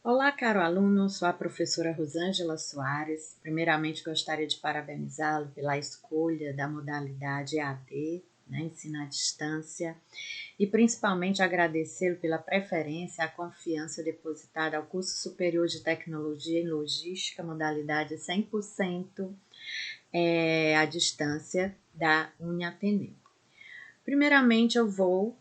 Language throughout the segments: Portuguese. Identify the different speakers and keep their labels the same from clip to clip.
Speaker 1: Olá, caro aluno, sou a professora Rosângela Soares. Primeiramente, gostaria de parabenizá-lo pela escolha da modalidade EAD, ensino à distância, e principalmente agradecê-lo pela preferência e a confiança depositada ao curso superior de tecnologia e logística, modalidade 100% à distância da Uniateneu. Primeiramente, eu vou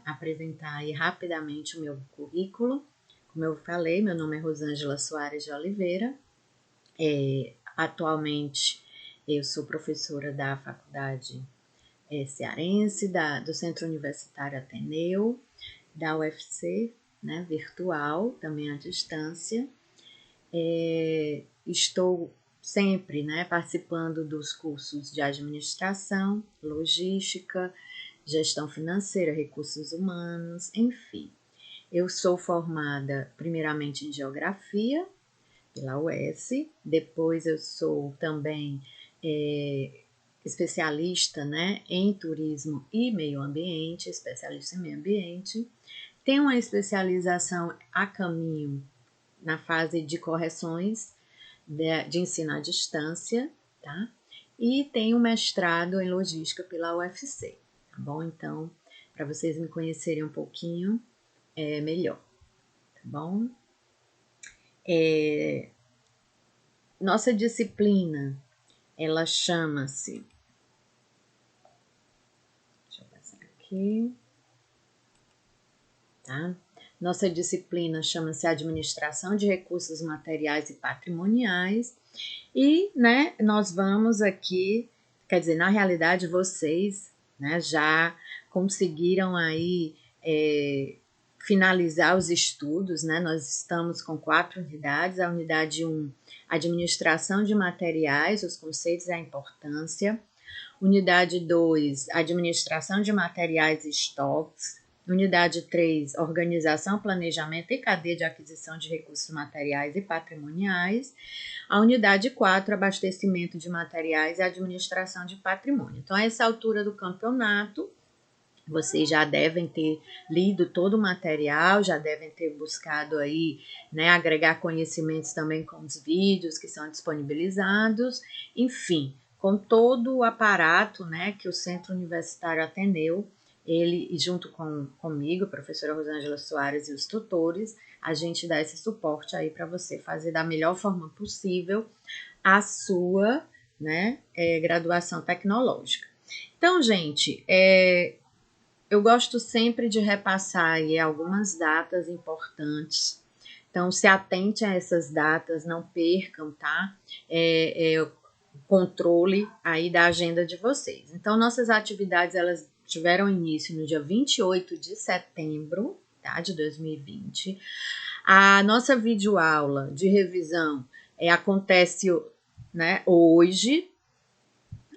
Speaker 1: apresentar aí rapidamente o meu currículo. Como eu falei, meu nome é Rosângela Soares de Oliveira. Atualmente, eu sou professora da Faculdade Cearense, do Centro Universitário Ateneu, da UFC, virtual, também à distância. Estou sempre participando dos cursos de administração, logística, gestão financeira, recursos humanos, enfim. Eu sou formada primeiramente em geografia pela UES, depois eu sou também especialista em turismo e meio ambiente, especialista em meio ambiente. Tenho uma especialização a caminho na fase de correções de ensino à distância, tá? E tenho mestrado em logística pela UFC, tá bom? Então, para vocês me conhecerem um pouquinho melhor, tá bom? Nossa disciplina, ela chama-se... Deixa eu passar aqui, tá? Nossa disciplina chama-se Administração de Recursos Materiais e Patrimoniais. E, nós vamos aqui, quer dizer, na realidade, vocês, já conseguiram aí finalizar os estudos, Nós estamos com 4 unidades. A unidade 1, Administração de Materiais, os conceitos e a importância. Unidade 2, Administração de Materiais e Estoques. Unidade 3, Organização, Planejamento e Cadeia de Aquisição de Recursos Materiais e Patrimoniais. A unidade 4, Abastecimento de Materiais e Administração de Patrimônio. Então, a essa altura do campeonato, vocês já devem ter lido todo o material, já devem ter buscado aí, agregar conhecimentos também com os vídeos que são disponibilizados, enfim, com todo o aparato, que o Centro Universitário Ateneu, ele, junto comigo, a professora Rosângela Soares e os tutores, a gente dá esse suporte aí para você fazer da melhor forma possível a sua, graduação tecnológica. Então, gente, eu gosto sempre de repassar aí algumas datas importantes. Então, se atente a essas datas, não percam, tá? O controle aí da agenda de vocês. Então, nossas atividades, elas tiveram início no dia 28 de setembro, tá? De 2020. A nossa videoaula de revisão acontece, hoje,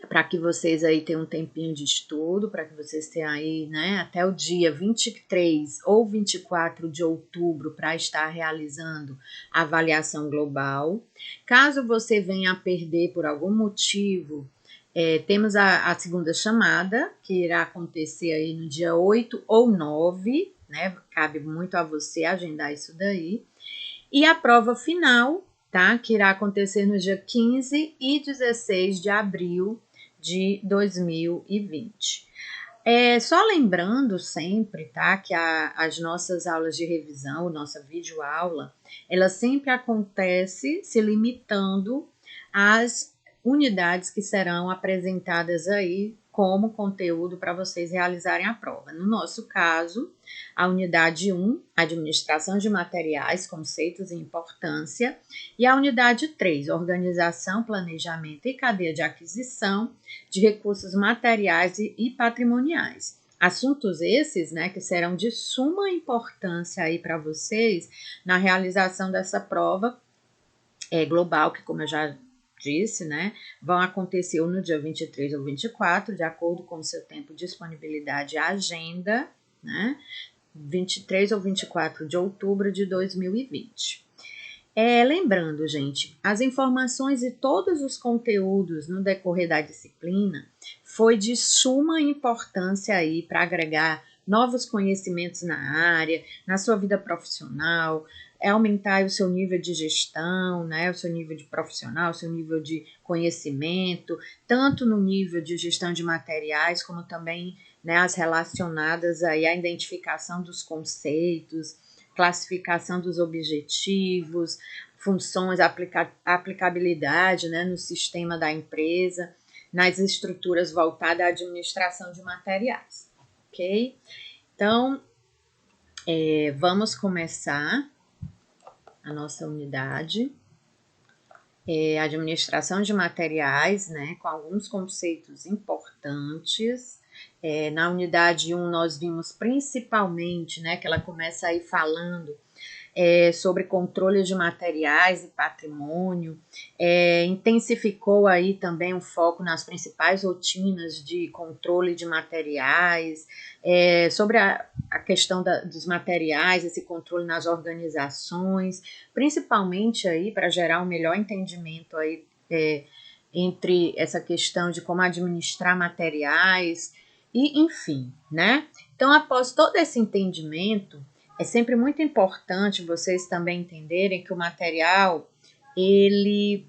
Speaker 1: para que vocês aí tenham um tempinho de estudo, para que vocês tenham aí, até o dia 23 ou 24 de outubro para estar realizando a avaliação global. Caso você venha a perder por algum motivo, temos a segunda chamada, que irá acontecer aí no dia 8 ou 9, cabe muito a você agendar isso daí. E a prova final, tá? Que irá acontecer no dia 15 e 16 de abril de 2020. Só lembrando sempre, tá, que as nossas aulas de revisão, nossa videoaula, ela sempre acontece se limitando às unidades que serão apresentadas aí como conteúdo para vocês realizarem a prova. No nosso caso, a unidade 1, Administração de Materiais, Conceitos e Importância, e a unidade 3, Organização, Planejamento e Cadeia de Aquisição de Recursos Materiais e Patrimoniais. Assuntos esses, que serão de suma importância aí para vocês na realização dessa prova global, que, como eu já disse, vão acontecer ou no dia 23 ou 24, de acordo com o seu tempo de disponibilidade e agenda, 23 ou 24 de outubro de 2020. Lembrando, gente, as informações e todos os conteúdos no decorrer da disciplina foi de suma importância aí para agregar novos conhecimentos na área, na sua vida profissional, é aumentar o seu nível de gestão, né, o seu nível de profissional, o seu nível de conhecimento, tanto no nível de gestão de materiais, como também, né, as relacionadas aí à identificação dos conceitos, classificação dos objetivos, funções, aplicabilidade, né, no sistema da empresa, nas estruturas voltadas à administração de materiais, ok? Então, vamos começar a nossa unidade, administração de materiais, né, com alguns conceitos importantes. Na unidade 1 nós vimos principalmente, né, que ela começa aí falando sobre controle de materiais e patrimônio, intensificou aí também o foco nas principais rotinas de controle de materiais, sobre a questão dos materiais, esse controle nas organizações, principalmente aí para gerar um melhor entendimento aí entre essa questão de como administrar materiais e enfim, né? Então, após todo esse entendimento, é sempre muito importante vocês também entenderem que o material, ele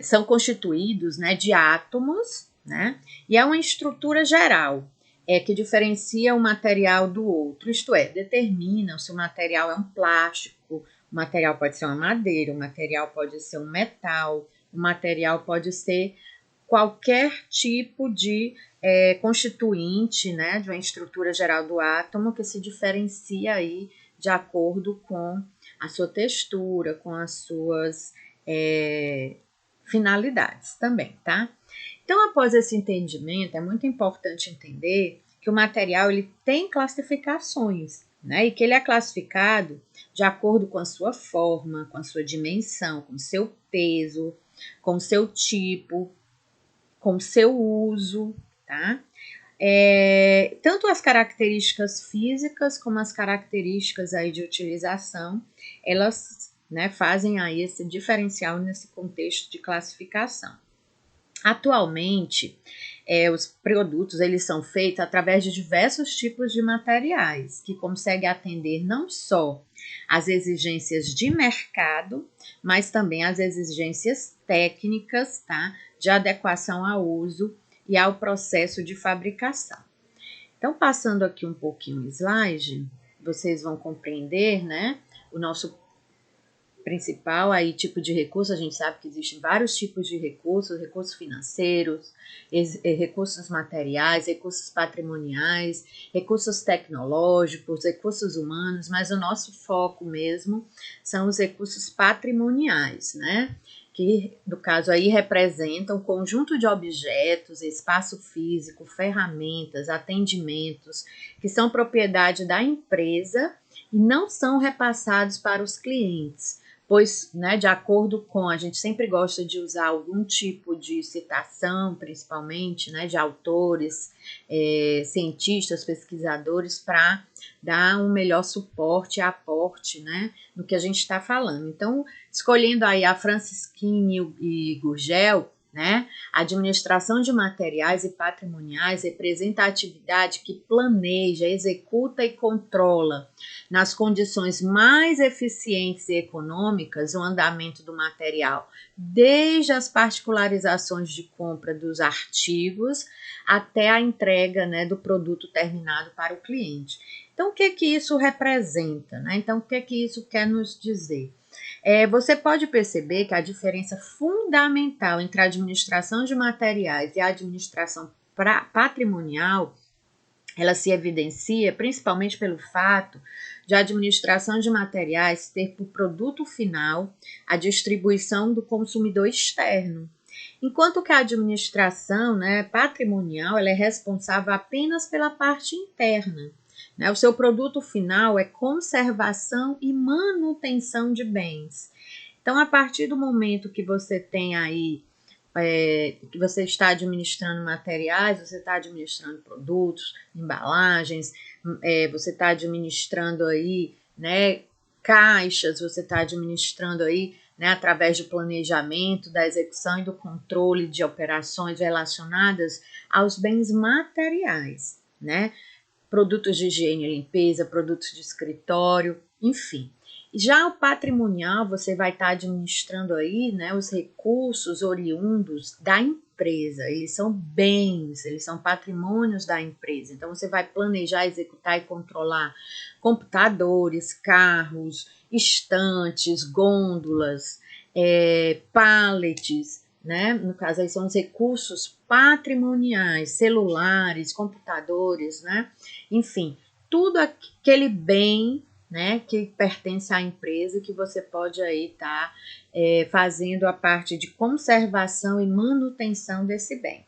Speaker 1: são constituídos, né, de átomos, né, e é uma estrutura geral que diferencia um material do outro, isto é, determina se o material é um plástico, o material pode ser uma madeira, o material pode ser um metal, o material pode ser qualquer tipo de constituinte, né, de uma estrutura geral do átomo que se diferencia aí de acordo com a sua textura, com as suas finalidades também, tá? Então, após esse entendimento, é muito importante entender que o material ele tem classificações, né, e que ele é classificado de acordo com a sua forma, com a sua dimensão, com o seu peso, com o seu tipo, com seu uso, tá? Tanto as características físicas como as características aí de utilização, elas, né, fazem aí esse diferencial nesse contexto de classificação. Atualmente, os produtos eles são feitos através de diversos tipos de materiais que conseguem atender não só às exigências de mercado, mas também às exigências técnicas, tá, de adequação ao uso e ao processo de fabricação. Então, passando aqui um pouquinho o slide, vocês vão compreender, né, o nosso principal aí tipo de recurso. A gente sabe que existem vários tipos de recursos financeiros, recursos materiais, recursos patrimoniais, recursos tecnológicos, recursos humanos, mas o nosso foco mesmo são os recursos patrimoniais, né? Que, no caso aí, representam um conjunto de objetos, espaço físico, ferramentas, atendimentos, que são propriedade da empresa e não são repassados para os clientes, pois, né, de acordo com, a gente sempre gosta de usar algum tipo de citação, principalmente, né, de autores, cientistas, pesquisadores, para dar um melhor suporte e aporte, né, no que a gente está falando. Então, escolhendo aí a Francisquini e Gurgel, né, a administração de materiais e patrimoniais representa a atividade que planeja, executa e controla nas condições mais eficientes e econômicas o andamento do material, desde as particularizações de compra dos artigos até a entrega, né, do produto terminado para o cliente. Então, o que isso representa, né? Então, o que isso quer nos dizer? Você pode perceber que a diferença fundamental entre a administração de materiais e a administração patrimonial, ela se evidencia principalmente pelo fato de a administração de materiais ter por produto final a distribuição do consumidor externo, enquanto que a administração, né, patrimonial, ela é responsável apenas pela parte interna. O seu produto final é conservação e manutenção de bens. Então, a partir do momento que você tem aí, que você está administrando materiais, você está administrando produtos, embalagens, você está administrando aí, né, caixas, você está administrando aí, né, através do planejamento, da execução e do controle de operações relacionadas aos bens materiais. né? Produtos de higiene e limpeza, produtos de escritório, enfim. Já o patrimonial, você vai estar administrando aí, né, os recursos oriundos da empresa. Eles são bens, eles são patrimônios da empresa. Então, você vai planejar, executar e controlar computadores, carros, estantes, gôndolas, pallets, né? No caso, aí são os recursos patrimoniais, celulares, computadores, né? Enfim, tudo aquele bem, né, que pertence à empresa, que você pode aí estar fazendo a parte de conservação e manutenção desse bem.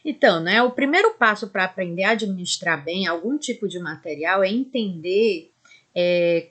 Speaker 1: Então, né, o primeiro passo para aprender a administrar bem algum tipo de material é entender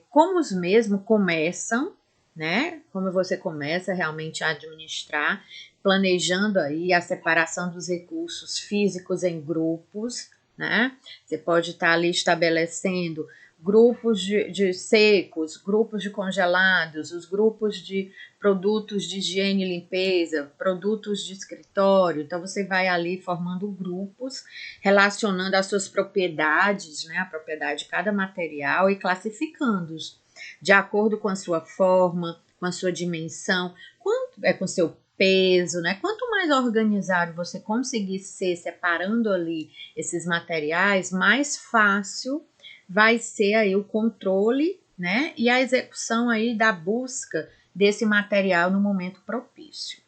Speaker 1: como os mesmos começam, né, como você começa realmente a administrar, planejando aí a separação dos recursos físicos em grupos, né? Você pode estar ali estabelecendo grupos de secos, grupos de congelados, os grupos de produtos de higiene e limpeza, produtos de escritório. Então, você vai ali formando grupos, relacionando as suas propriedades, né, a propriedade de cada material e classificando-os de acordo com a sua forma, com a sua dimensão, com o seu peso, né? Quanto mais organizado você conseguir ser separando ali esses materiais, mais fácil vai ser aí o controle, né? E a execução aí da busca desse material no momento propício.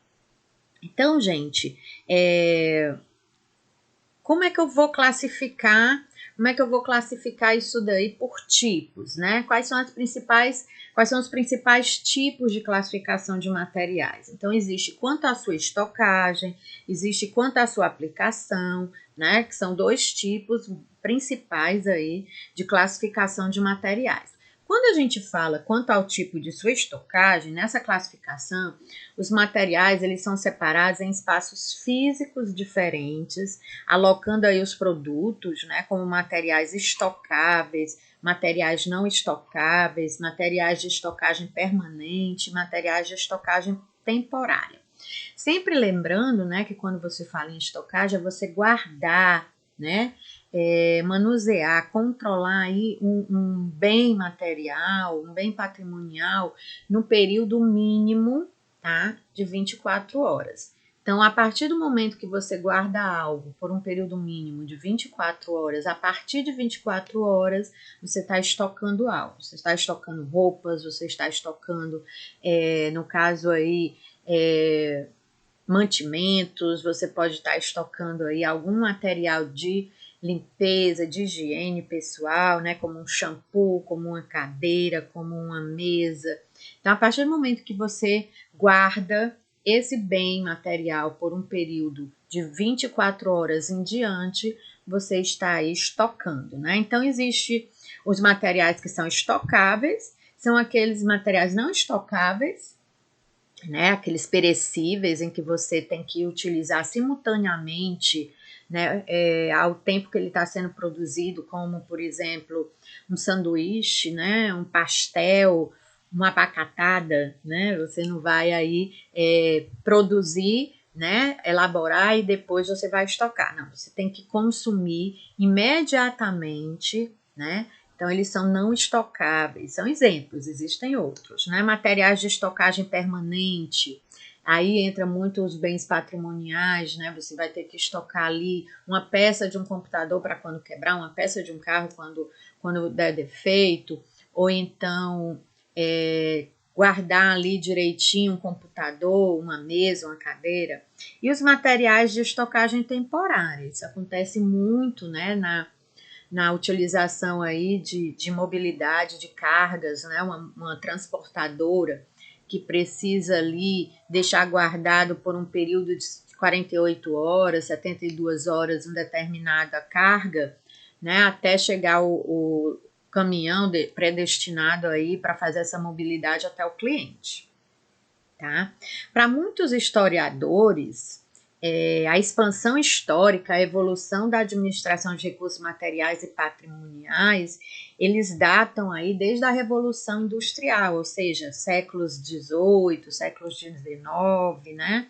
Speaker 1: Então, gente, como é que eu vou classificar? Como é que eu vou classificar isso daí por tipos, né? Quais são os principais tipos de classificação de materiais? Então, existe quanto à sua estocagem, existe quanto à sua aplicação, né? Que são dois tipos principais aí de classificação de materiais. Quando a gente fala quanto ao tipo de sua estocagem, nessa classificação, os materiais eles são separados em espaços físicos diferentes, alocando aí os produtos, né, como materiais estocáveis, materiais não estocáveis, materiais de estocagem permanente, materiais de estocagem temporária. Sempre lembrando, né, que quando você fala em estocagem, é você guardar, né, manusear, controlar aí um bem material, um bem patrimonial no período mínimo, tá, de 24 horas. Então, a partir do momento que você guarda algo por um período mínimo de 24 horas, a partir de 24 horas, você está estocando algo. Você está estocando roupas, você está estocando, no caso aí, mantimentos, você pode estar estocando aí algum material de limpeza, de higiene pessoal, né, como um shampoo, como uma cadeira, como uma mesa. Então, a partir do momento que você guarda esse bem material por um período de 24 horas em diante, você está aí estocando, né? Então, existe os materiais que são estocáveis, são aqueles materiais não estocáveis, né, aqueles perecíveis em que você tem que utilizar simultaneamente, né, ao tempo que ele está sendo produzido, como, por exemplo, um sanduíche, né, um pastel, uma abacatada, né, você não vai aí produzir, né, elaborar e depois você vai estocar, não, você tem que consumir imediatamente, né. Então, eles são não estocáveis, são exemplos, existem outros, né? Materiais de estocagem permanente, aí entra muito os bens patrimoniais, né? Você vai ter que estocar ali uma peça de um computador para quando quebrar, uma peça de um carro quando der defeito, ou então guardar ali direitinho um computador, uma mesa, uma cadeira. E os materiais de estocagem temporária, isso acontece muito, né, na utilização aí de mobilidade de cargas, né? Uma transportadora que precisa ali deixar guardado por um período de 48 horas, 72 horas, uma determinada carga, né? Até chegar o caminhão predestinado aí para fazer essa mobilidade até o cliente, tá? Para muitos historiadores, a expansão histórica, a evolução da administração de recursos materiais e patrimoniais, eles datam aí desde a Revolução Industrial, ou seja, séculos XVIII, séculos XIX, né?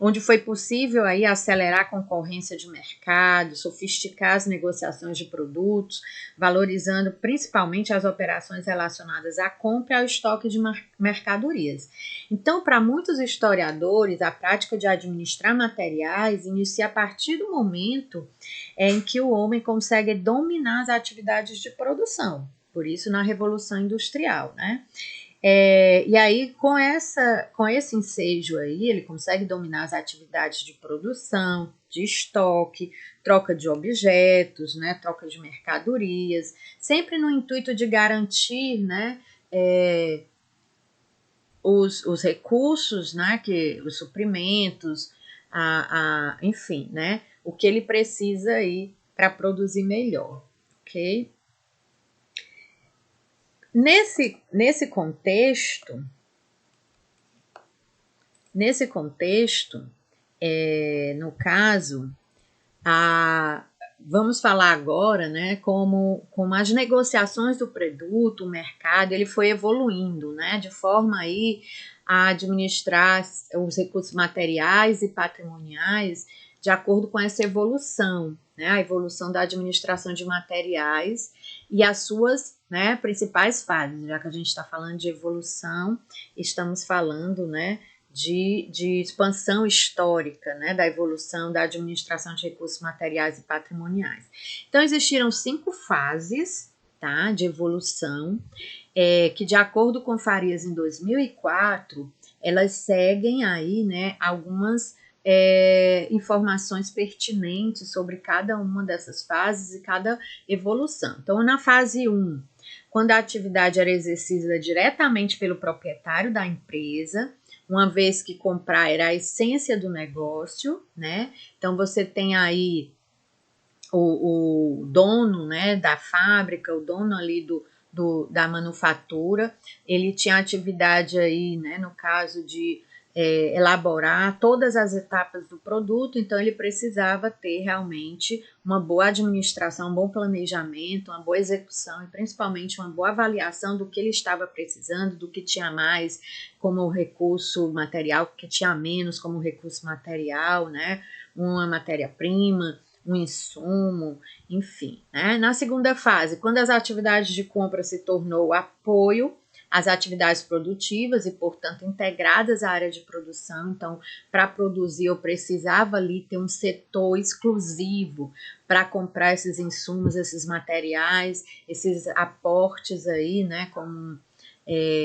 Speaker 1: Onde foi possível aí acelerar a concorrência de mercado, sofisticar as negociações de produtos, valorizando principalmente as operações relacionadas à compra e ao estoque de mercadorias. Então, para muitos historiadores, a prática de administrar materiais inicia a partir do momento em que o homem consegue dominar as atividades de produção, por isso na Revolução Industrial, né? E aí, com esse ensejo aí, ele consegue dominar as atividades de produção, de estoque, troca de objetos, né, troca de mercadorias, sempre no intuito de garantir, né, os recursos, né, os suprimentos, enfim, né, o que ele precisa aí para produzir melhor, ok? Nesse contexto, no caso, vamos falar agora, né, como as negociações do produto, o mercado, ele foi evoluindo, né, de forma aí a administrar os recursos materiais e patrimoniais de acordo com essa evolução, né, a evolução da administração de materiais e as suas, né, principais fases. Já que a gente está falando de evolução, estamos falando, né, de expansão histórica, né, da evolução da administração de recursos materiais e patrimoniais. Então, existiram 5 fases, tá, de evolução, que, de acordo com Farias, em 2004, elas seguem aí, né, algumas informações pertinentes sobre cada uma dessas fases e cada evolução. Então, na fase 1, quando a atividade era exercida diretamente pelo proprietário da empresa, uma vez que comprar era a essência do negócio, né? Então, você tem aí o dono, né, da fábrica, o dono ali da manufatura, ele tinha atividade aí, né, no caso de elaborar todas as etapas do produto, então ele precisava ter realmente uma boa administração, um bom planejamento, uma boa execução e principalmente uma boa avaliação do que ele estava precisando, do que tinha mais como recurso material, do que tinha menos como recurso material, né? Uma matéria-prima, um insumo, enfim, né? Na segunda fase, quando as atividades de compra se tornou apoio às atividades produtivas e, portanto, integradas à área de produção. Então, para produzir, eu precisava ali ter um setor exclusivo para comprar esses insumos, esses materiais, esses aportes aí, né, como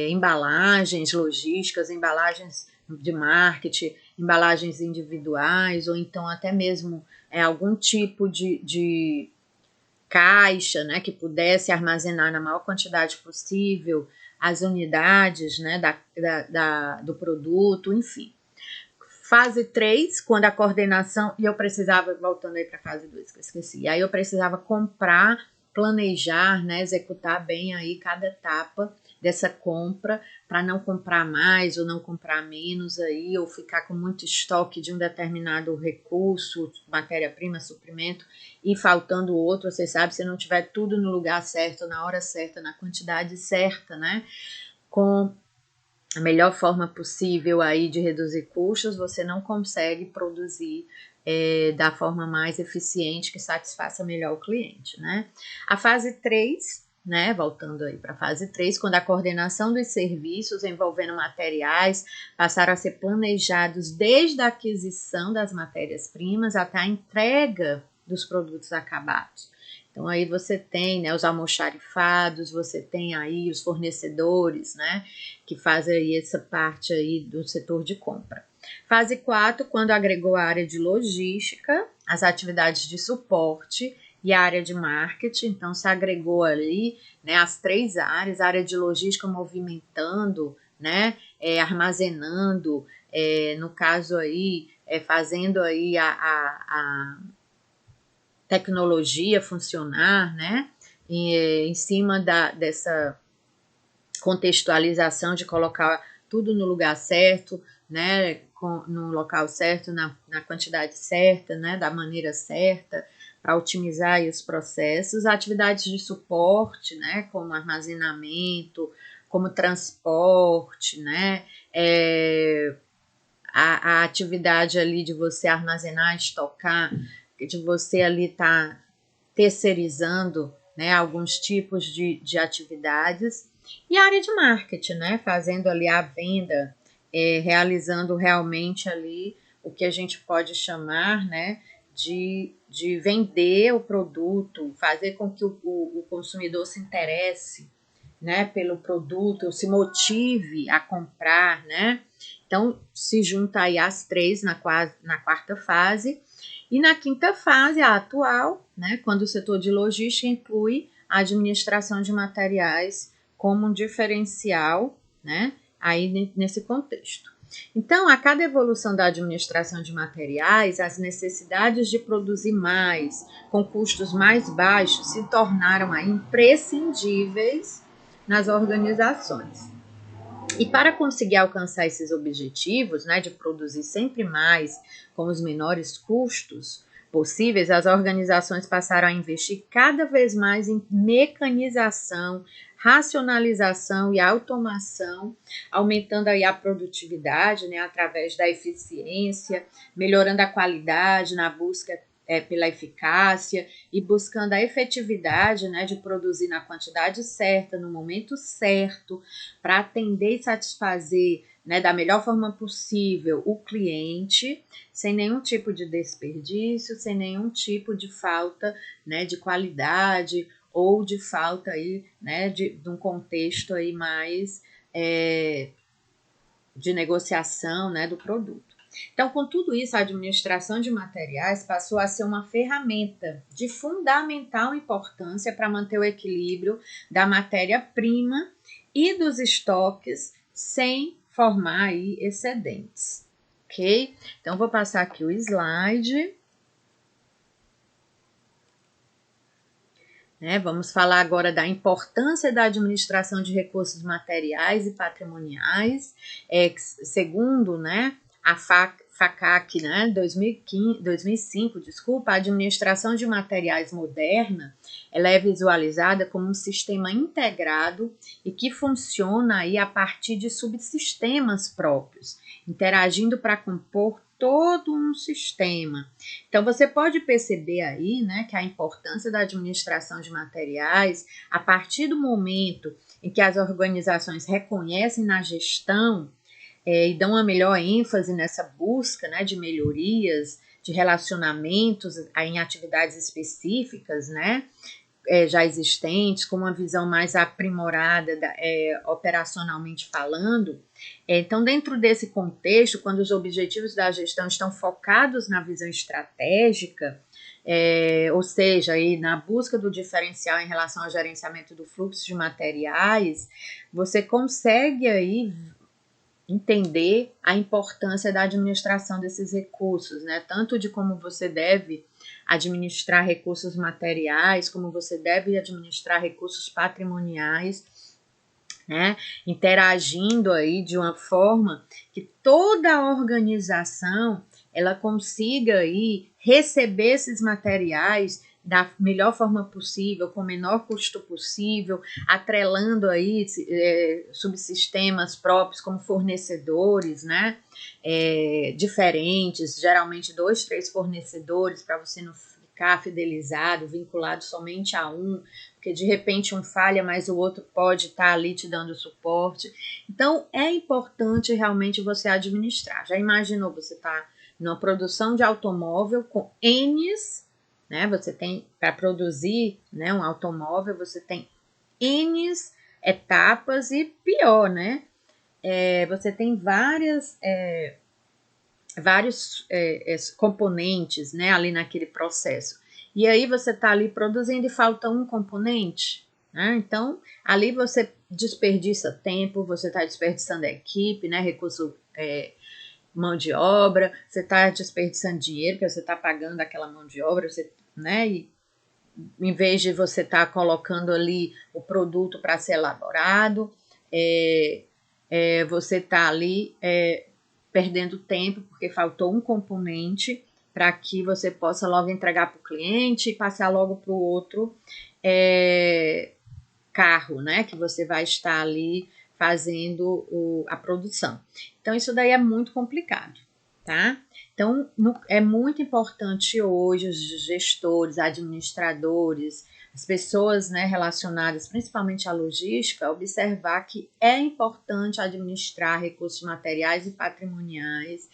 Speaker 1: embalagens logísticas, embalagens de marketing, embalagens individuais, ou então até mesmo algum tipo de caixa, né, que pudesse armazenar na maior quantidade possível as unidades, né, do produto, enfim. Fase 3, quando a coordenação, e eu precisava, voltando aí para a fase 2, que eu esqueci, aí eu precisava comprar, planejar, né, executar bem aí cada etapa dessa compra, para não comprar mais ou não comprar menos aí, ou ficar com muito estoque de um determinado recurso, matéria-prima, suprimento, e faltando outro, você sabe, se não tiver tudo no lugar certo, na hora certa, na quantidade certa, né, com a melhor forma possível aí de reduzir custos, você não consegue produzir da forma mais eficiente que satisfaça melhor o cliente, né? A fase 3, né, voltando aí para a fase 3, quando a coordenação dos serviços envolvendo materiais passaram a ser planejados desde a aquisição das matérias-primas até a entrega dos produtos acabados. Então, aí você tem, né, os almoxarifados, você tem aí os fornecedores, né, que fazem aí essa parte aí do setor de compra. Fase 4, quando agregou a área de logística, as atividades de suporte e a área de marketing, então se agregou ali, né, as 3 áreas, a área de logística movimentando, né, armazenando, no caso aí, fazendo aí a tecnologia funcionar, né, em cima dessa contextualização de colocar tudo no lugar certo, né, no local certo, na quantidade certa, né, da maneira certa, para otimizar aí os processos. Atividades de suporte, né, como armazenamento, como transporte, né, a atividade ali de você armazenar, estocar, de você ali estar terceirizando, né, alguns tipos de atividades, e a área de marketing, né, fazendo ali a venda, realizando realmente ali o que a gente pode chamar, né, de vender o produto, fazer com que o consumidor se interesse, né, pelo produto, se motive a comprar, né? Então, se junta aí as três na quarta fase. E na quinta fase, a atual, né, quando o setor de logística inclui a administração de materiais como um diferencial, né, aí nesse contexto. Então, a cada evolução da administração de materiais, as necessidades de produzir mais, com custos mais baixos, se tornaram aí imprescindíveis nas organizações. E para conseguir alcançar esses objetivos, né, de produzir sempre mais com os menores custos possíveis, as organizações passaram a investir cada vez mais em mecanização, racionalização e automação, aumentando aí a produtividade, né, através da eficiência, melhorando a qualidade na busca pela eficácia e buscando a efetividade, né, de produzir na quantidade certa, no momento certo, para atender e satisfazer, né, da melhor forma possível o cliente, sem nenhum tipo de desperdício, sem nenhum tipo de falta, né, de qualidade ou de falta aí, né, de um contexto aí mais de negociação, né, do produto. Então, com tudo isso, a administração de materiais passou a ser uma ferramenta de fundamental importância para manter o equilíbrio da matéria-prima e dos estoques sem formar aí excedentes, ok? Então, vou passar aqui o slide. Vamos falar agora da importância da administração de recursos materiais e patrimoniais, segundo, né, a FACAC, né, 2005, a administração de materiais moderna, ela é visualizada como um sistema integrado e que funciona aí a partir de subsistemas próprios, interagindo para compor todo um sistema. Então, você pode perceber aí, né, que a importância da administração de materiais, a partir do momento em que as organizações reconhecem na gestão e dão uma melhor ênfase nessa busca, né, de melhorias, de relacionamentos em atividades específicas, né, já existentes, com uma visão mais aprimorada operacionalmente falando. Então, dentro desse contexto, quando os objetivos da gestão estão focados na visão estratégica, ou seja, aí na busca do diferencial em relação ao gerenciamento do fluxo de materiais, você consegue aí entender a importância da administração desses recursos, né? Tanto de como você deve administrar recursos materiais, como você deve administrar recursos patrimoniais, né? Interagindo aí de uma forma que toda a organização ela consiga aí receber esses materiais da melhor forma possível, com o menor custo possível, atrelando aí subsistemas próprios como fornecedores, né, diferentes, geralmente 2, 3 fornecedores, para você não ficar fidelizado, vinculado somente a um, porque de repente um falha, mas o outro pode estar ali te dando suporte. Então, é importante realmente você administrar. Já imaginou você estar numa produção de automóvel com N's, né? Você tem, para produzir, né, um automóvel, você tem N etapas e pior, né? Você tem vários componentes, né, ali naquele processo. E aí você está ali produzindo e falta um componente, né? Então, ali você desperdiça tempo, você está desperdiçando a equipe, né, recurso, mão de obra, você está desperdiçando dinheiro, porque você está pagando aquela mão de obra, você, né, e em vez de você estar colocando ali o produto para ser elaborado, você está ali perdendo tempo porque faltou um componente para que você possa logo entregar para o cliente e passar logo para o outro carro, né? Que você vai estar ali fazendo a produção. Então, isso daí é muito complicado, tá? Então, é muito importante hoje os gestores, administradores, as pessoas, né, relacionadas principalmente à logística, observar que é importante administrar recursos materiais e patrimoniais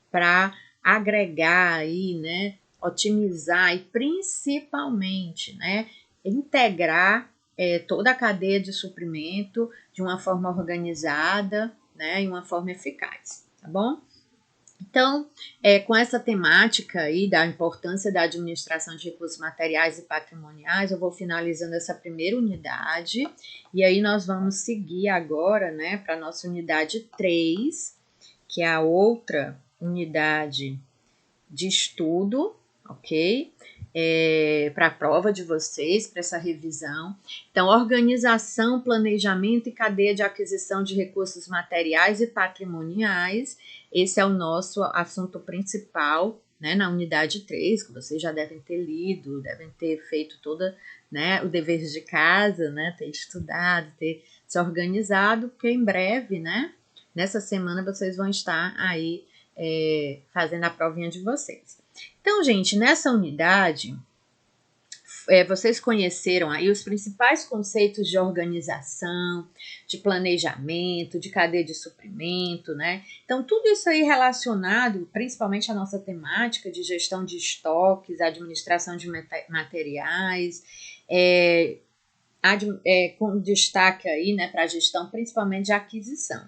Speaker 1: para agregar aí, né, otimizar e principalmente, né, integrar toda a cadeia de suprimento de uma forma organizada, né, e uma forma eficaz, tá bom? Então, com essa temática aí da importância da administração de recursos materiais e patrimoniais, eu vou finalizando essa primeira unidade, e aí nós vamos seguir agora, né, para a nossa unidade 3, que é a outra unidade de estudo, ok? Para a prova de vocês, para essa revisão. Então, organização, planejamento e cadeia de aquisição de recursos materiais e patrimoniais. Esse é o nosso assunto principal, né, na unidade 3, que vocês já devem ter lido, devem ter feito toda, né, o dever de casa, né, ter estudado, ter se organizado, porque em breve, né, nessa semana vocês vão estar aí fazendo a provinha de vocês. Então, gente, nessa unidade, vocês conheceram aí os principais conceitos de organização, de planejamento, de cadeia de suprimento, né? Então, tudo isso aí relacionado, principalmente à nossa temática de gestão de estoques, administração de materiais, com destaque aí, né, para a gestão principalmente de aquisição.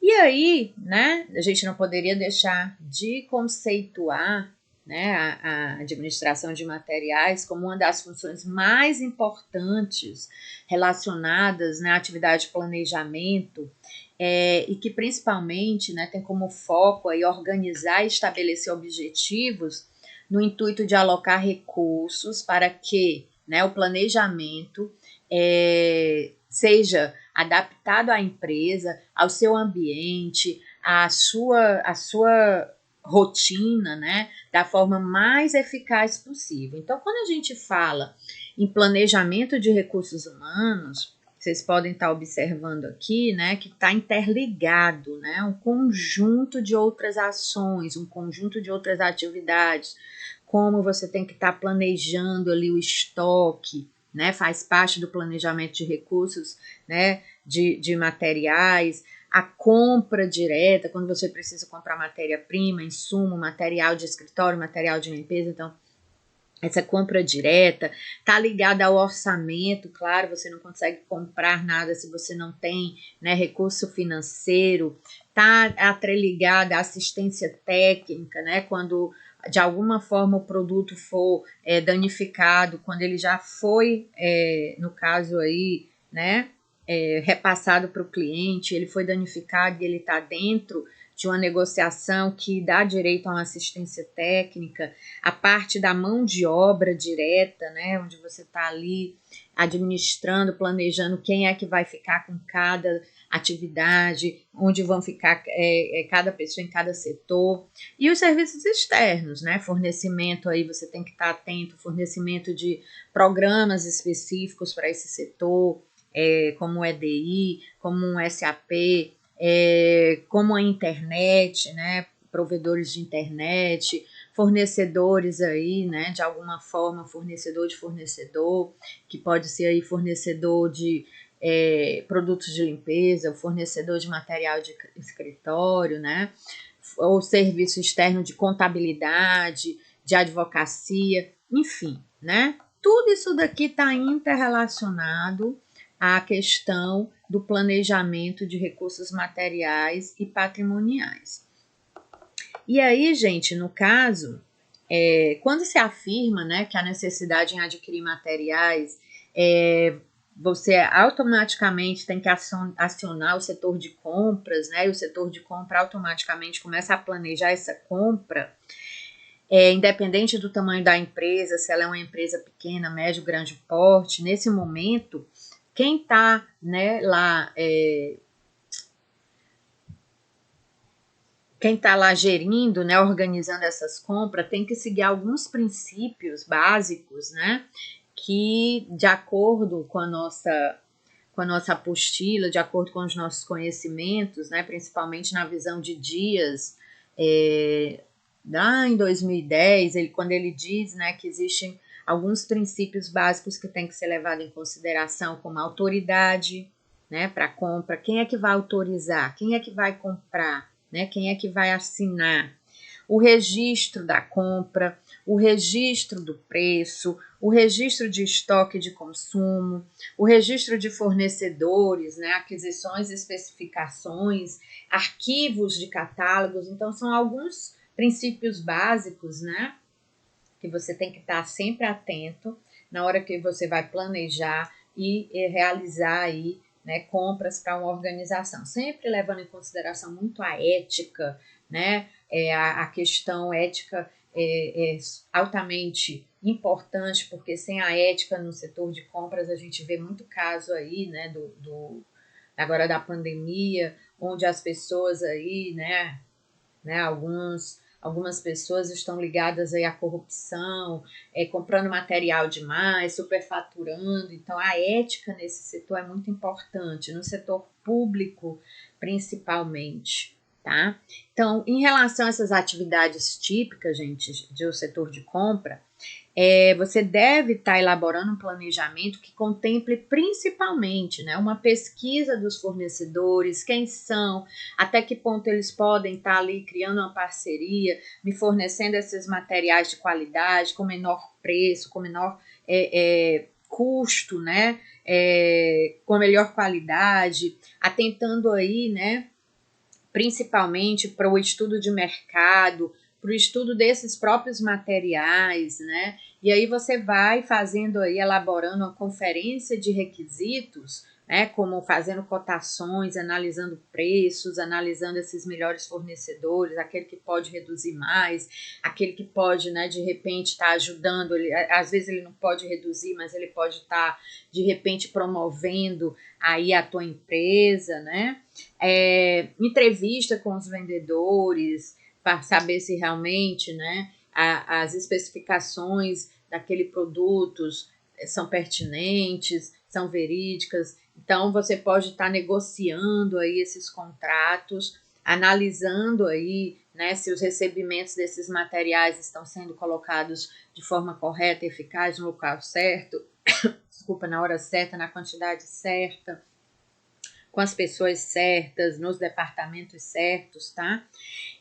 Speaker 1: E aí, né, a gente não poderia deixar de conceituar, né, a administração de materiais como uma das funções mais importantes relacionadas, né, à atividade de planejamento, e que principalmente, né, tem como foco aí organizar e estabelecer objetivos no intuito de alocar recursos para que, né, o planejamento seja adaptado à empresa, ao seu ambiente, à sua rotina, né, da forma mais eficaz possível. Então, quando a gente fala em planejamento de recursos humanos, vocês podem estar observando aqui, né, que está interligado, né, um conjunto de outras ações, um conjunto de outras atividades, como você tem que estar planejando ali o estoque, né, faz parte do planejamento de recursos, né, de materiais, a compra direta, quando você precisa comprar matéria-prima, insumo, material de escritório, material de limpeza, então essa compra direta está ligada ao orçamento, claro, você não consegue comprar nada se você não tem, né, recurso financeiro, está atrelada à assistência técnica, né, quando de alguma forma o produto for danificado, quando ele já foi, no caso aí, né, repassado para o cliente, ele foi danificado e ele está dentro de uma negociação que dá direito a uma assistência técnica, a parte da mão de obra direta, né, onde você está ali administrando, planejando quem é que vai ficar com cada atividade, onde vão ficar cada pessoa em cada setor, e os serviços externos, né, fornecimento aí você tem que estar atento, fornecimento de programas específicos para esse setor, como o EDI, como um SAP, como a internet, né, provedores de internet, fornecedores aí, né, de alguma forma, fornecedor de fornecedor, que pode ser aí fornecedor de produtos de limpeza, fornecedor de material de escritório, né, ou serviço externo de contabilidade, de advocacia, enfim, né, tudo isso daqui está interrelacionado à questão do planejamento de recursos materiais e patrimoniais. E aí, gente, no caso, quando se afirma, né, que a necessidade em adquirir materiais, você automaticamente tem que acionar o setor de compras, né, e o setor de compra automaticamente começa a planejar essa compra, independente do tamanho da empresa, se ela é uma empresa pequena, médio, grande porte, nesse momento, quem está, né, lá quem está lá gerindo, né, organizando essas compras, tem que seguir alguns princípios básicos, né, que de acordo com a nossa apostila, de acordo com os nossos conhecimentos, né, principalmente na visão de Dias, lá em 2010, quando ele diz, né, que existem alguns princípios básicos que tem que ser levado em consideração, como a autoridade, né, para compra, quem é que vai autorizar, quem é que vai comprar, né, quem é que vai assinar, o registro da compra, o registro do preço, o registro de estoque de consumo, o registro de fornecedores, né, aquisições, especificações, arquivos de catálogos. Então, são alguns princípios básicos, né, que você tem que estar sempre atento na hora que você vai planejar e realizar aí, né, compras para uma organização, sempre levando em consideração muito a ética, né, a questão ética é altamente importante, porque sem a ética no setor de compras a gente vê muito caso aí, né, agora da pandemia, onde as pessoas aí, né, algumas pessoas estão ligadas aí à corrupção, comprando material demais, superfaturando. Então, a ética nesse setor é muito importante, no setor público principalmente, tá? Então, em relação a essas atividades típicas, gente, do setor de compra, você deve estar elaborando um planejamento que contemple principalmente, né, uma pesquisa dos fornecedores, quem são, até que ponto eles podem estar ali criando uma parceria, me fornecendo esses materiais de qualidade, com menor preço, com menor custo, né, com melhor qualidade, atentando aí, né, principalmente para o estudo de mercado, para o estudo desses próprios materiais, né? E aí você vai fazendo aí, elaborando uma conferência de requisitos, né? Como fazendo cotações, analisando preços, analisando esses melhores fornecedores, aquele que pode reduzir mais, aquele que pode, né, de repente estar ajudando, às vezes ele não pode reduzir, mas ele pode estar, de repente, promovendo aí a tua empresa, né? Entrevista com os vendedores, para saber se realmente, né, as especificações daquele produto são pertinentes, são verídicas. Então, você pode estar negociando aí esses contratos, analisando aí, né, se os recebimentos desses materiais estão sendo colocados de forma correta, eficaz, no local certo, desculpa, na hora certa, na quantidade certa, com as pessoas certas, nos departamentos certos, tá?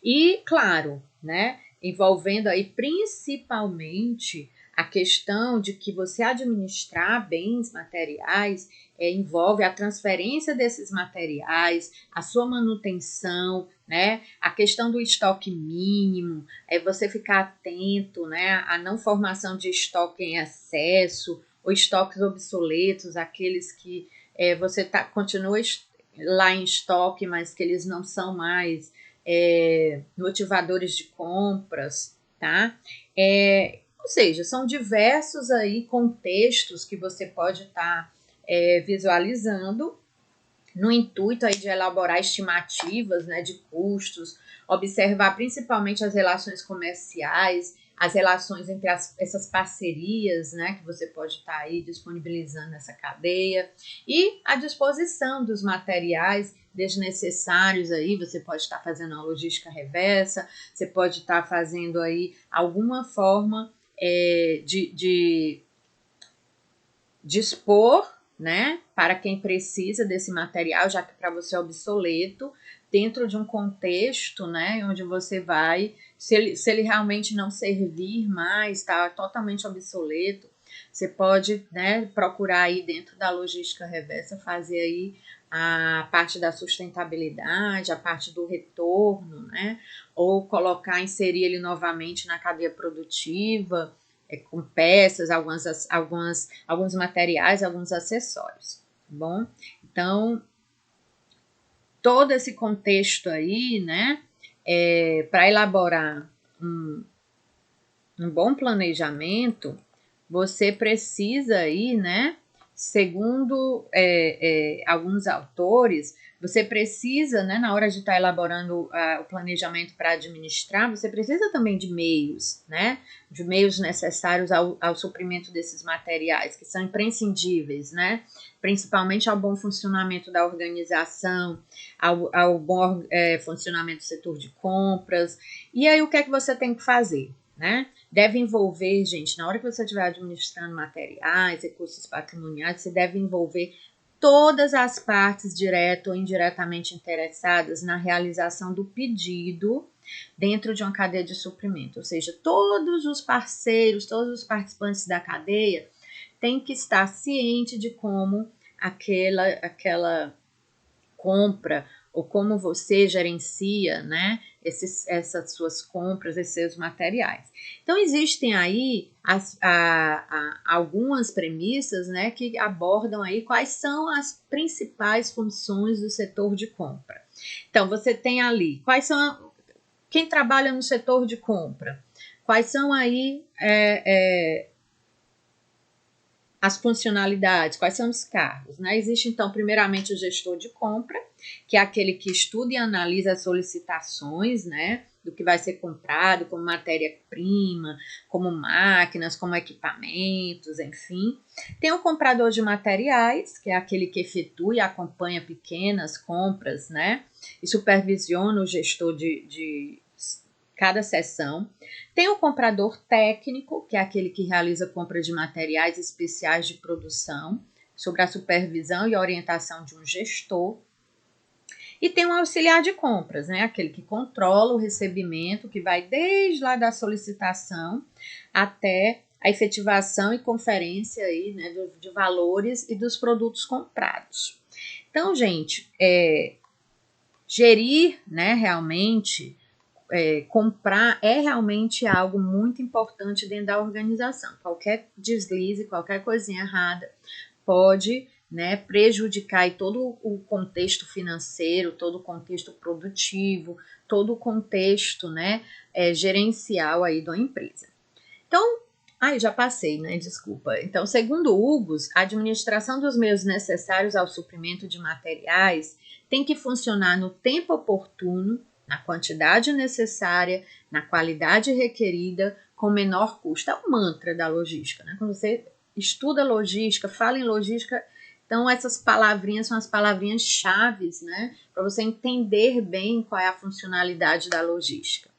Speaker 1: E, claro, né, envolvendo aí principalmente a questão de que você administrar bens materiais envolve a transferência desses materiais, a sua manutenção, né, a questão do estoque mínimo, você ficar atento, né, à não formação de estoque em excesso ou estoques obsoletos, aqueles que você continua lá em estoque, mas que eles não são mais motivadores de compras, tá? Ou seja, são diversos aí contextos que você pode estar visualizando no intuito aí de elaborar estimativas, né, de custos, observar principalmente as relações comerciais, as relações entre essas parcerias, né, que você pode estar aí disponibilizando nessa cadeia, e a disposição dos materiais desnecessários aí, você pode estar fazendo uma logística reversa, você pode estar fazendo aí alguma forma de dispor, né, para quem precisa desse material, já que para você é obsoleto, dentro de um contexto, né, onde você vai, se ele realmente não servir mais, está totalmente obsoleto, você pode, né, procurar aí dentro da logística reversa, fazer aí a parte da sustentabilidade, a parte do retorno, né, ou inserir ele novamente na cadeia produtiva, com peças, alguns materiais, alguns acessórios, tá bom? Então, todo esse contexto aí, né, para elaborar um bom planejamento, você precisa aí, né, segundo alguns autores, você precisa, né, na hora de estar elaborando o planejamento para administrar, você precisa também de meios, né, de meios necessários ao suprimento desses materiais, que são imprescindíveis, né, principalmente ao bom funcionamento da organização, ao bom funcionamento do setor de compras. E aí o que é que você tem que fazer, né? Deve envolver, gente, na hora que você estiver administrando materiais, recursos patrimoniais, você deve envolver todas as partes, direto ou indiretamente interessadas na realização do pedido dentro de uma cadeia de suprimento. Ou seja, todos os parceiros, todos os participantes da cadeia têm que estar cientes de como aquela compra ou como você gerencia, né, essas suas compras, esses seus materiais. Então, existem aí algumas premissas, né, que abordam aí quais são as principais funções do setor de compra. Então, você tem ali, quem trabalha no setor de compra? Quais são aí as funcionalidades, quais são os cargos, né? Existe, então, primeiramente o gestor de compra, que é aquele que estuda e analisa as solicitações, né, do que vai ser comprado, como matéria-prima, como máquinas, como equipamentos, enfim. Tem o comprador de materiais, que é aquele que efetua e acompanha pequenas compras, né, e supervisiona o gestor de cada seção. Tem o comprador técnico, que é aquele que realiza compra de materiais especiais de produção, sob a supervisão e orientação de um gestor. E tem o auxiliar de compras, né? Aquele que controla o recebimento, que vai desde lá da solicitação até a efetivação e conferência aí, né, de valores e dos produtos comprados. Então, gente, gerir, né, realmente comprar é realmente algo muito importante dentro da organização. Qualquer deslize, qualquer coisinha errada pode, né, prejudicar aí todo o contexto financeiro, todo o contexto produtivo, todo o contexto, né, gerencial aí da empresa. Então, já passei, né? Desculpa. Então, segundo Hugos, a administração dos meios necessários ao suprimento de materiais tem que funcionar no tempo oportuno, na quantidade necessária, na qualidade requerida, com menor custo. É o mantra da logística, né? Quando você estuda logística, fala em logística, então essas palavrinhas são as palavrinhas chaves, né? Para você entender bem qual é a funcionalidade da logística.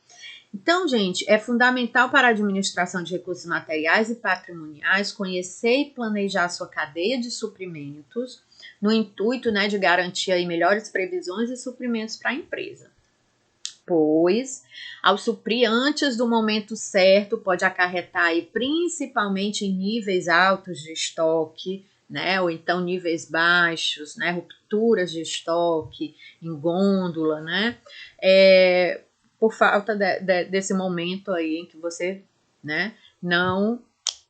Speaker 1: Então, gente, é fundamental para a administração de recursos materiais e patrimoniais conhecer e planejar sua cadeia de suprimentos, no intuito, né, de garantir aí melhores previsões e suprimentos para a empresa. Pois, ao suprir antes do momento certo, pode acarretar aí, principalmente em níveis altos de estoque, né, ou então níveis baixos, né, rupturas de estoque em gôndola, né, por falta desse momento aí em que você, né, não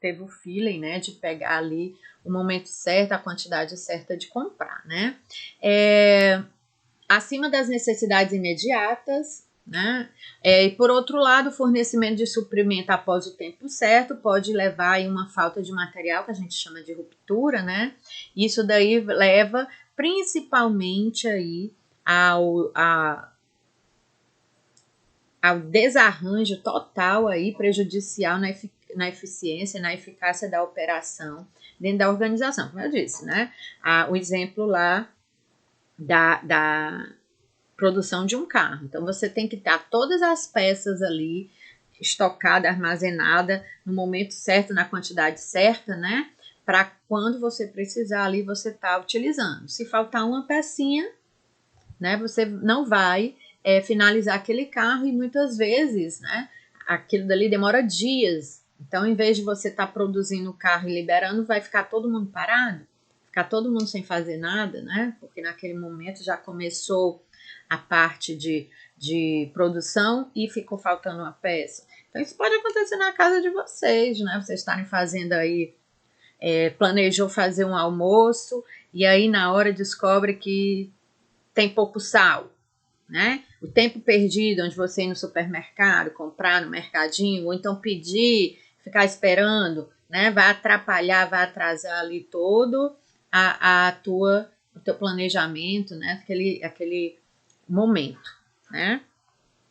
Speaker 1: teve o feeling, né, de pegar ali o momento certo, a quantidade certa de comprar, né. Acima das necessidades imediatas, né? E por outro lado, o fornecimento de suprimento após o tempo certo pode levar a uma falta de material, que a gente chama de ruptura, né? Isso daí leva principalmente aí ao desarranjo total aí, prejudicial na eficiência, na eficácia da operação dentro da organização, como eu disse, né? O exemplo lá da produção de um carro. Então, você tem que estar todas as peças ali estocada, armazenada no momento certo, na quantidade certa, né? Para quando você precisar ali, você tá utilizando. Se faltar uma pecinha, né? Você não vai finalizar aquele carro e muitas vezes, né? Aquilo dali demora dias. Então, em vez de você estar produzindo o carro e liberando, vai ficar todo mundo parado, ficar todo mundo sem fazer nada, né? Porque naquele momento já começou a parte de produção e ficou faltando uma peça. Então, isso pode acontecer na casa de vocês, né? Vocês estarem fazendo aí, planejou fazer um almoço e aí na hora descobre que tem pouco sal, né? O tempo perdido onde você ir no supermercado, comprar no mercadinho, ou então pedir, ficar esperando, né? Vai atrapalhar, vai atrasar ali todo o teu planejamento, né? Aquele momento, né?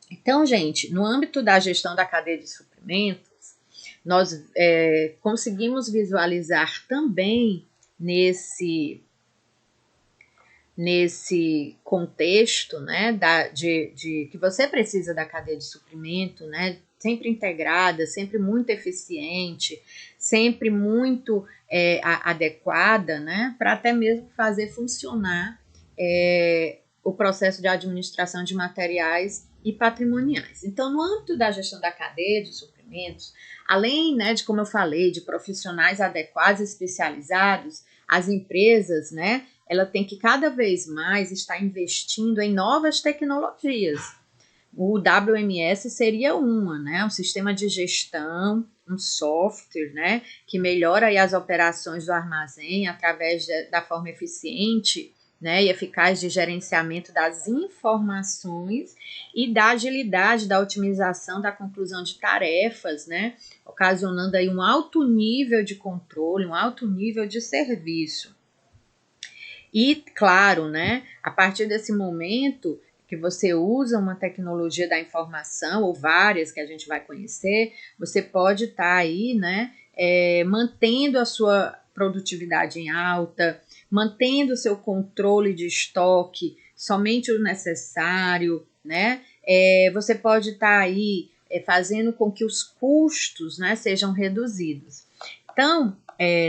Speaker 1: Então, gente, no âmbito da gestão da cadeia de suprimentos, nós conseguimos visualizar também nesse contexto, né, de que você precisa da cadeia de suprimento, né, sempre integrada, sempre muito eficiente, sempre muito adequada, né, para até mesmo fazer funcionar o processo de administração de materiais e patrimoniais. Então, no âmbito da gestão da cadeia de suprimentos, além, né, de como eu falei, de profissionais adequados e especializados, as empresas, né, ela tem que cada vez mais estar investindo em novas tecnologias. O WMS seria uma, né, um sistema de gestão, um software, né, que melhora aí as operações do armazém através da forma eficiente, né, e eficaz de gerenciamento das informações e da agilidade da otimização da conclusão de tarefas, né, ocasionando aí um alto nível de controle, um alto nível de serviço. E, claro, né, a partir desse momento que você usa uma tecnologia da informação, ou várias que a gente vai conhecer, você pode estar aí, né, mantendo a sua produtividade em alta, mantendo o seu controle de estoque somente o necessário, né? Você pode estar aí fazendo com que os custos, né, sejam reduzidos. Então,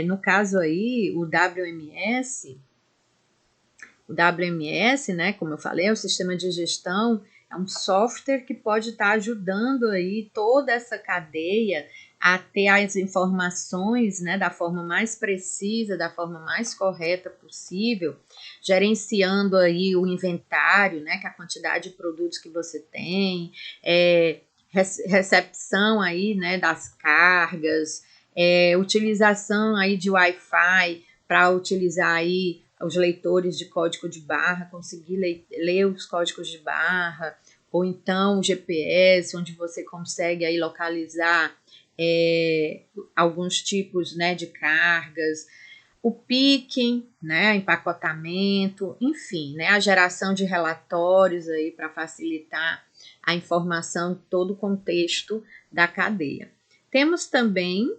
Speaker 1: no caso aí, o WMS, né, como eu falei, é o sistema de gestão, é um software que pode estar ajudando aí toda essa cadeia a ter as informações, né, da forma mais precisa, da forma mais correta possível, gerenciando aí o inventário, né, que é a quantidade de produtos que você tem, recepção aí, né, das cargas, utilização aí de Wi-Fi para utilizar aí os leitores de código de barra, conseguir ler os códigos de barra, ou então o GPS, onde você consegue aí localizar alguns tipos, né, de cargas, o picking, né, empacotamento, enfim, né, a geração de relatórios aí para facilitar a informação em todo o contexto da cadeia. Temos também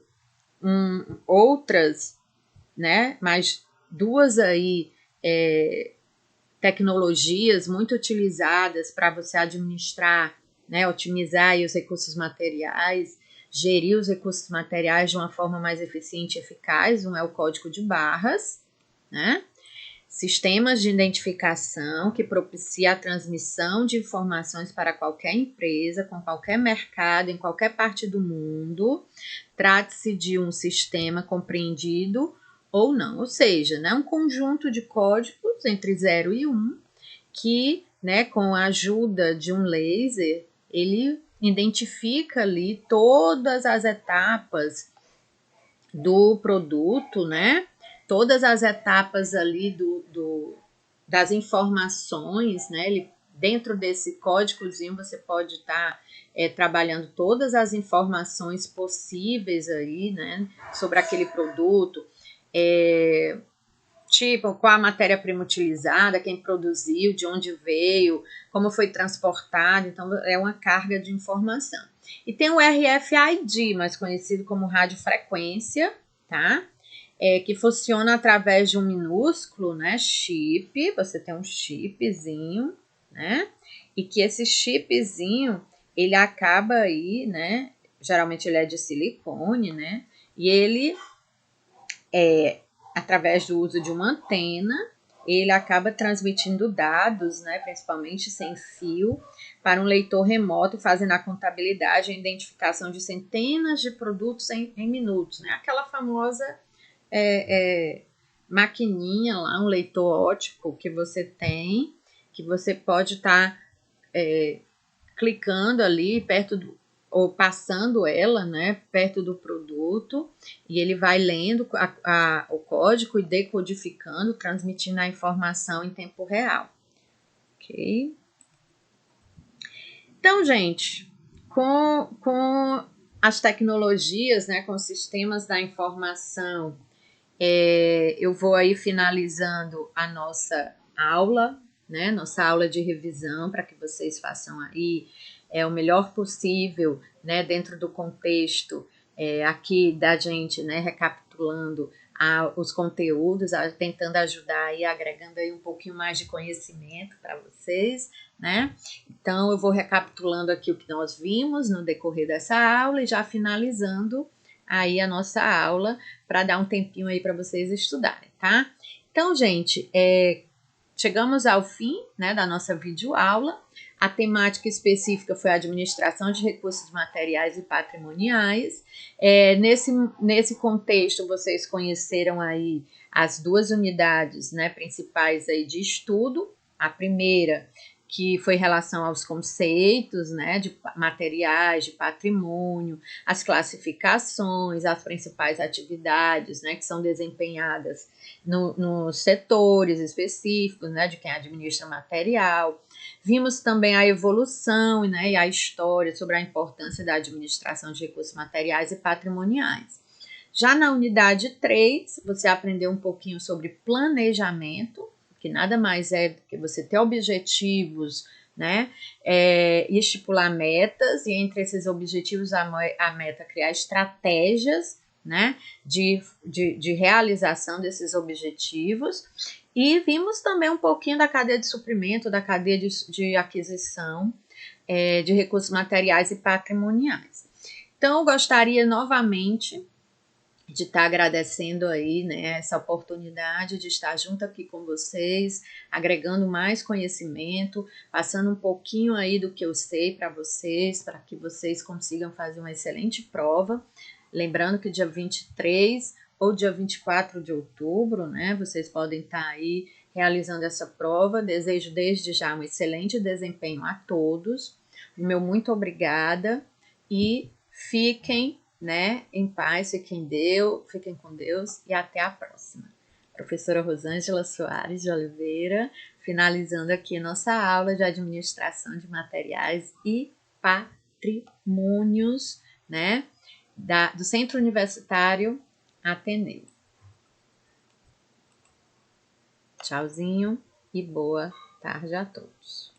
Speaker 1: outras, né, mas duas aí tecnologias muito utilizadas para você administrar, né, otimizar aí os recursos materiais, gerir os recursos materiais de uma forma mais eficiente e eficaz. Um é o código de barras, né? Sistemas de identificação que propicia a transmissão de informações para qualquer empresa, com qualquer mercado, em qualquer parte do mundo. Trata-se de um sistema compreendido ou não, ou seja, né, um conjunto de códigos entre 0 e 1 que, né, com a ajuda de um laser, ele identifica ali todas as etapas do produto, né, todas as etapas ali das informações, né, ele, dentro desse códigozinho você pode estar trabalhando todas as informações possíveis aí, né, sobre aquele produto, tipo, qual a matéria-prima utilizada, quem produziu, de onde veio, como foi transportado. Então, é uma carga de informação. E tem o RFID, mais conhecido como radiofrequência, tá? Que funciona através de um minúsculo, né, chip. Você tem um chipzinho, né? E que esse chipzinho, ele acaba aí, né? Geralmente ele é de silicone, né? E ele através do uso de uma antena, ele acaba transmitindo dados, né, principalmente sem fio, para um leitor remoto, fazendo a contabilidade e a identificação de centenas de produtos em minutos, né? Aquela famosa maquininha lá, um leitor óptico que você tem, que você pode estar clicando ali perto ou passando ela, né, perto do produto, e ele vai lendo o código e decodificando, transmitindo a informação em tempo real. Ok? Então, gente, com as tecnologias, né, com os sistemas da informação. Eu vou aí finalizando a nossa aula, né, nossa aula de revisão, para que vocês façam aí o melhor possível, né, dentro do contexto aqui da gente, né, recapitulando os conteúdos, tentando ajudar aí, agregando aí um pouquinho mais de conhecimento para vocês, né? Então, eu vou recapitulando aqui o que nós vimos no decorrer dessa aula e já finalizando aí a nossa aula para dar um tempinho aí para vocês estudarem, tá? Então, gente, chegamos ao fim, né, da nossa videoaula. A temática específica foi a administração de recursos materiais e patrimoniais. Nesse contexto, vocês conheceram aí as duas unidades, né, principais aí de estudo. A primeira, que foi em relação aos conceitos, né, de materiais, de patrimônio, as classificações, as principais atividades, né, que são desempenhadas nos setores específicos, né, de quem administra material. Vimos também a evolução, né, e a história sobre a importância da administração de recursos materiais e patrimoniais. Já na unidade 3, você aprendeu um pouquinho sobre planejamento, que nada mais é do que você ter objetivos, né, e estipular metas, e entre esses objetivos a meta criar estratégias, né, de realização desses objetivos. E vimos também um pouquinho da cadeia de suprimento, da cadeia de aquisição de recursos materiais e patrimoniais. Então, eu gostaria novamente de estar agradecendo aí, né, essa oportunidade de estar junto aqui com vocês, agregando mais conhecimento, passando um pouquinho aí do que eu sei para vocês, para que vocês consigam fazer uma excelente prova. Lembrando que dia 23 ou dia 24 de outubro, né, vocês podem estar aí realizando essa prova. Desejo desde já um excelente desempenho a todos. O meu muito obrigada e fiquem, né, em paz, fiquem com Deus e até a próxima. Professora Rosângela Soares de Oliveira, finalizando aqui nossa aula de administração de materiais e patrimônios, né, do Centro Universitário Ateneu. Tchauzinho e boa tarde a todos.